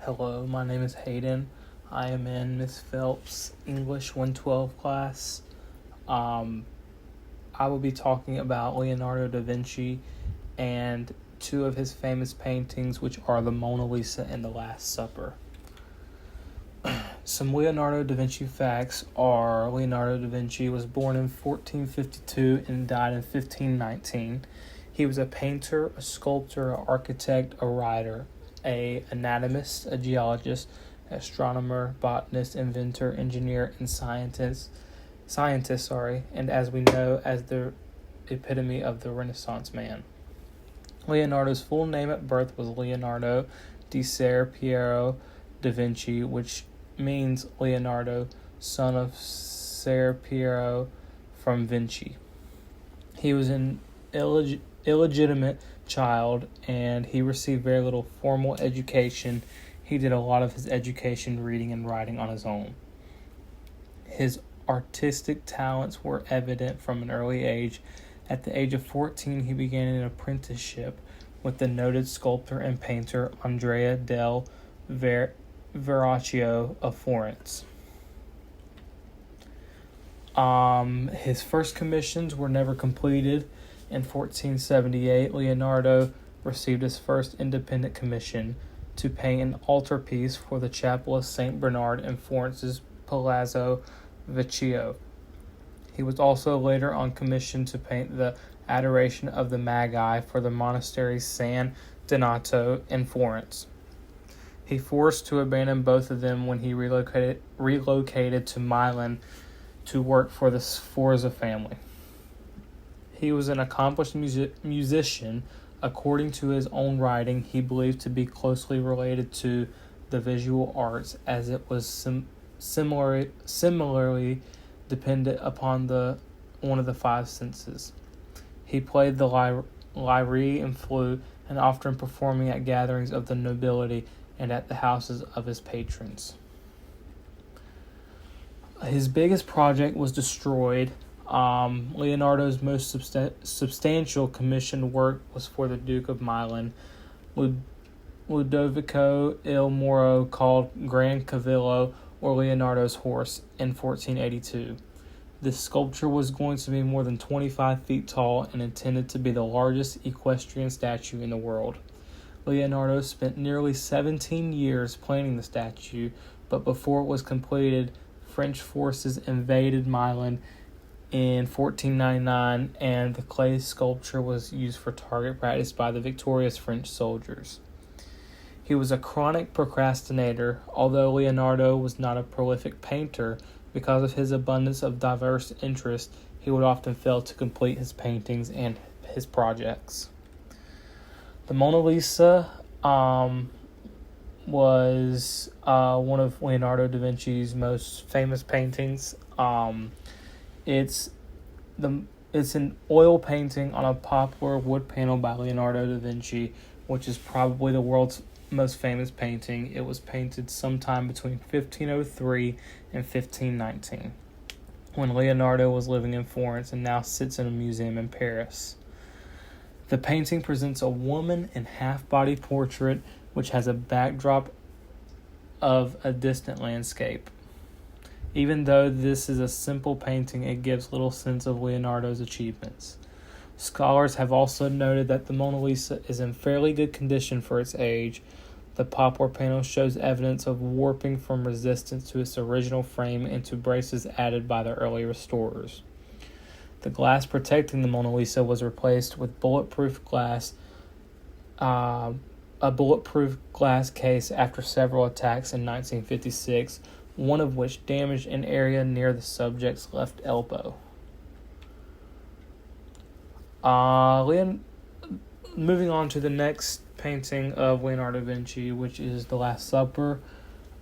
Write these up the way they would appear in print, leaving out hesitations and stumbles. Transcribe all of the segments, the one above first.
Hello, my name is Hayden. I am in Miss Phelps' English 112 class. I will be talking about Leonardo da Vinci and two of his famous paintings, which are the Mona Lisa and the Last Supper. Some Leonardo da Vinci facts are Leonardo da Vinci was born in 1452 and died in 1519. He was a painter, a sculptor, an architect, a writer, an anatomist, a geologist, astronomer, botanist, inventor, engineer, and scientist, and as we know, as the epitome of the Renaissance man. Leonardo's full name at birth was Leonardo di Ser Piero da Vinci, which means Leonardo, son of Ser Piero from Vinci. He was an illegitimate child, and he received very little formal education. He did a lot of his education reading and writing on his own. His artistic talents were evident from an early age. At the age of 14, he began an apprenticeship with the noted sculptor and painter Andrea del Verrocchio of Florence. His first commissions were never completed. In 1478, Leonardo received his first independent commission to paint an altarpiece for the chapel of St. Bernard in Florence's Palazzo Vecchio. He was also later on commission to paint the Adoration of the Magi for the monastery San Donato in Florence. He forced to abandon both of them when he relocated to Milan to work for the Sforza family. He was an accomplished musician. According to his own writing, he believed to be closely related to the visual arts, as it was similarly dependent upon one of the five senses. He played the lyre and flute, and often performing at gatherings of the nobility and at the houses of his patrons. His biggest project was destroyed. Leonardo's most substantial commissioned work was for the Duke of Milan, Ludovico il Moro, called Gran Cavallo, or Leonardo's Horse, in 1482. This sculpture was going to be more than 25 feet tall and intended to be the largest equestrian statue in the world. Leonardo spent nearly 17 years planning the statue, but before it was completed, French forces invaded Milan in 1499, and the clay sculpture was used for target practice by the victorious French soldiers. He was a chronic procrastinator. Although Leonardo was not a prolific painter, because of his abundance of diverse interests, he would often fail to complete his paintings and his projects. The Mona Lisa was one of Leonardo da Vinci's most famous paintings. It's an oil painting on a poplar wood panel by Leonardo da Vinci, which is probably the world's most famous painting. It was painted sometime between 1503 and 1519, when Leonardo was living in Florence and now sits in a museum in Paris. The painting presents a woman in half-body portrait, which has a backdrop of a distant landscape. Even though this is a simple painting, it gives little sense of Leonardo's achievements. Scholars have also noted that the Mona Lisa is in fairly good condition for its age. The poplar panel shows evidence of warping from resistance to its original frame and to braces added by the early restorers. The glass protecting the Mona Lisa was replaced with bulletproof glass, a bulletproof glass case after several attacks in 1956, one of which damaged an area near the subject's left elbow. Moving on to the next painting of Leonardo da Vinci, which is The Last Supper.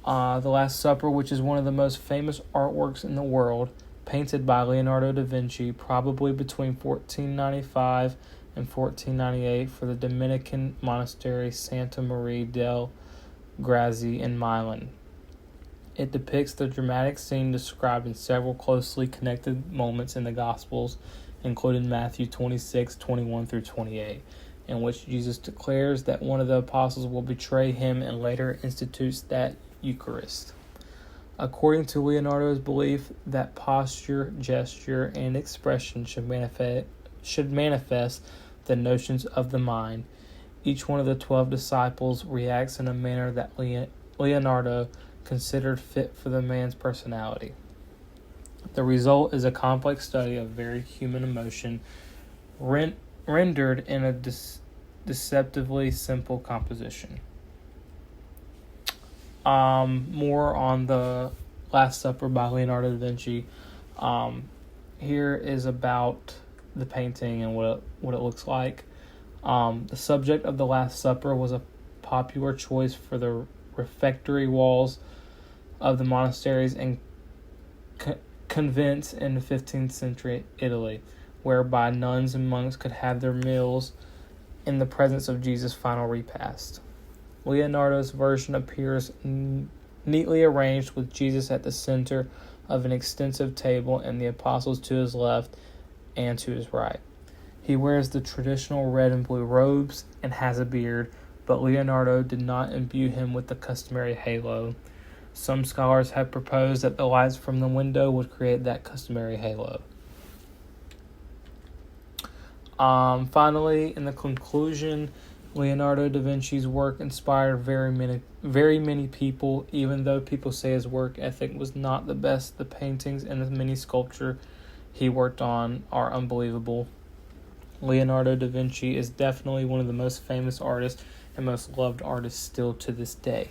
The Last Supper, which is one of the most famous artworks in the world, painted by Leonardo da Vinci probably between 1495 and 1498 for the Dominican monastery Santa Maria del Grazie in Milan. It depicts the dramatic scene described in several closely connected moments in the Gospels, including Matthew 26, 21 through 28. in which Jesus declares that one of the apostles will betray him and later institutes that Eucharist. According to Leonardo's belief, that posture, gesture, and expression should manifest the notions of the mind. Each one of the 12 disciples reacts in a manner that Leonardo considered fit for the man's personality. The result is a complex study of very human emotion, rendered in a deceptively simple composition. More on the Last Supper by Leonardo da Vinci. Here is about the painting and what it looks like. The subject of the Last Supper was a popular choice for the refectory walls of the monasteries and convents in the 15th century Italy, whereby nuns and monks could have their meals in the presence of Jesus' final repast. Leonardo's version appears neatly arranged with Jesus at the center of an extensive table and the apostles to his left and to his right. He wears the traditional red and blue robes and has a beard, but Leonardo did not imbue him with the customary halo. Some scholars have proposed that the lights from the window would create that customary halo. Finally, in the conclusion, Leonardo da Vinci's work inspired very many people. Even though people say his work ethic was not the best, the paintings and the many sculpture he worked on are unbelievable. Leonardo da Vinci is definitely one of the most famous artists and most loved artists still to this day.